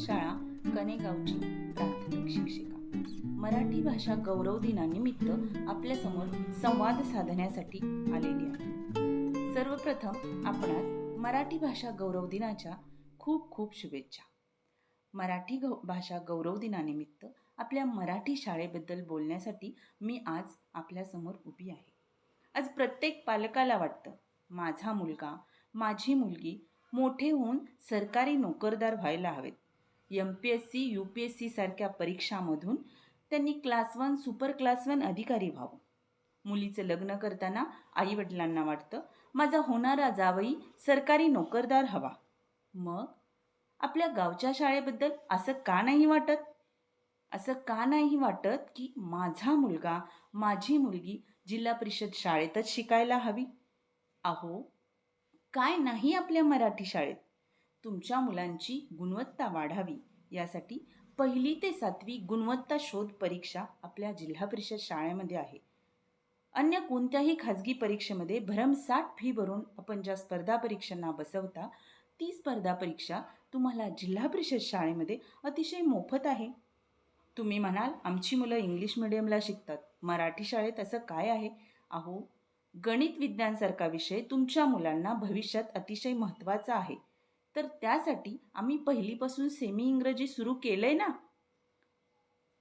शाळा कनेगावची प्राथमिक शिक्षिका. मराठी भाषा गौरव दिनानिमित्त आपल्यासमोर संवाद साधण्यासाठी आलेली आहे. सर्वप्रथम आपणास मराठी भाषा गौरव दिनाच्या खूप खूप शुभेच्छा. मराठी भाषा गौरव दिनानिमित्त आपल्या मराठी शाळेबद्दल बोलण्यासाठी मी आज आपल्यासमोर उभी आहे. आज प्रत्येक पालकाला वाटतं माझा मुलगा, माझी मुलगी मोठे होऊन सरकारी नोकरदार व्हायला हवेत. MPSC, UPSC सारख्या परीक्षामधून त्यांनी क्लास 1, सुपर क्लास 1 अधिकारी व्हावं. मुलीचं लग्न करताना आईवडिलांना वाटतं माझा होणारा जावई सरकारी नोकरदार हवा. मग आपल्या गावच्या शाळेबद्दल असं का नाही वाटत? असं का नाही वाटत की माझा मुलगा, माझी मुलगी जिल्हा परिषद शाळेतच शिकायला हवी? अहो, काय नाही आपल्या मराठी शाळेत? तुमच्या मुलांची गुणवत्ता वाढावी यासाठी 1ली ते 7वी गुणवत्ता शोध परीक्षा आपल्या जिल्हा परिषद शाळेमध्ये आहे. अन्य कोणत्याही खाजगी परीक्षेमध्ये भरमसाठ फी भरून आपण ज्या स्पर्धा परीक्षांना बसवता, ती स्पर्धा परीक्षा तुम्हाला जिल्हा परिषद शाळेमध्ये अतिशय मोफत आहे. तुम्ही म्हणाल आमची मुलं इंग्लिश मिडियमला शिकतात, मराठी शाळेत असं काय आहे? अहो, गणित विज्ञानसारखा विषय तुमच्या मुलांना भविष्यात अतिशय महत्त्वाचा आहे. तर त्यासाठी आम्ही पहिलीपासून सेमी इंग्रजी सुरू केलंय ना.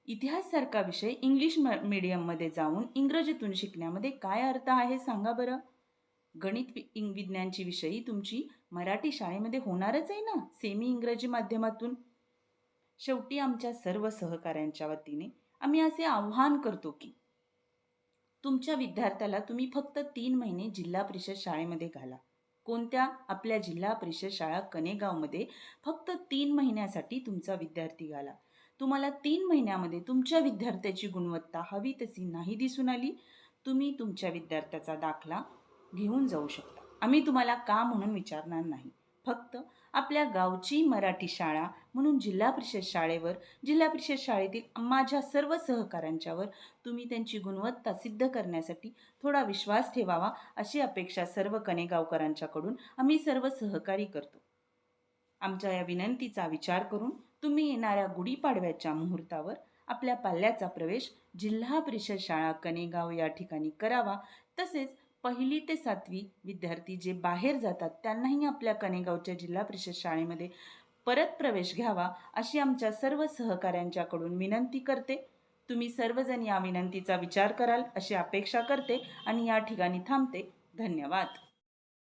इतिहाससारखा विषय इंग्लिश मीडियममध्ये जाऊन इंग्रजीतून शिकण्यामध्ये काय अर्थ आहे सांगा बरं? गणित विज्ञानची विषयी तुमची मराठी शाळेमध्ये होणारच आहे ना सेमी इंग्रजी माध्यमातून. शेवटी आमच्या सर्व सहकाऱ्यांच्या वतीने आम्ही असे आव्हान करतो की तुमच्या विद्यार्थ्याला तुम्ही फक्त 3 महिने जिल्हा परिषद शाळेमध्ये घाला. कोणत्या? आपल्या जिल्हा परिषद शाळा कनेगावमध्ये फक्त 3 महिन्यासाठी तुमचा विद्यार्थी घाला. तुम्हाला 3 महिन्यामध्ये तुमच्या विद्यार्थ्याची गुणवत्ता हवी तशी नाही दिसून आली, तुम्ही तुमच्या विद्यार्थ्याचा दाखला घेऊन जाऊ शकता. आम्ही तुम्हाला का म्हणून विचारणार नाही. फक्त आपल्या गावची मराठी शाळा म्हणून जिल्हा परिषद शाळेवर, जिल्हा परिषद शाळेतील माझ्या सर्व सहकाऱ्यांच्यावर तुम्ही त्यांची गुणवत्ता सिद्ध करण्यासाठी थोडा विश्वास ठेवावा अशी अपेक्षा सर्व कनेगावकरांच्याकडून आम्ही सर्व सहकारी करतो. आमच्या या विनंतीचा विचार करून तुम्ही येणाऱ्या गुढीपाडव्याच्या मुहूर्तावर आपल्या पाल्याचा प्रवेश जिल्हा परिषद शाळा कनेगाव या ठिकाणी करावा. तसेच 1ली ते 7वी विद्यार्थी जे बाहेर जातात त्यांनाही आपल्या कनेगावच्या जिल्हा परिषद शाळेमध्ये परत प्रवेश घ्यावा अशी आमच्या सर्व सहकाऱ्यांच्याकडून विनंती करते. तुम्ही सर्वजण या विनंतीचा विचार कराल अशी अपेक्षा करते आणि या ठिकाणी थांबते. धन्यवाद.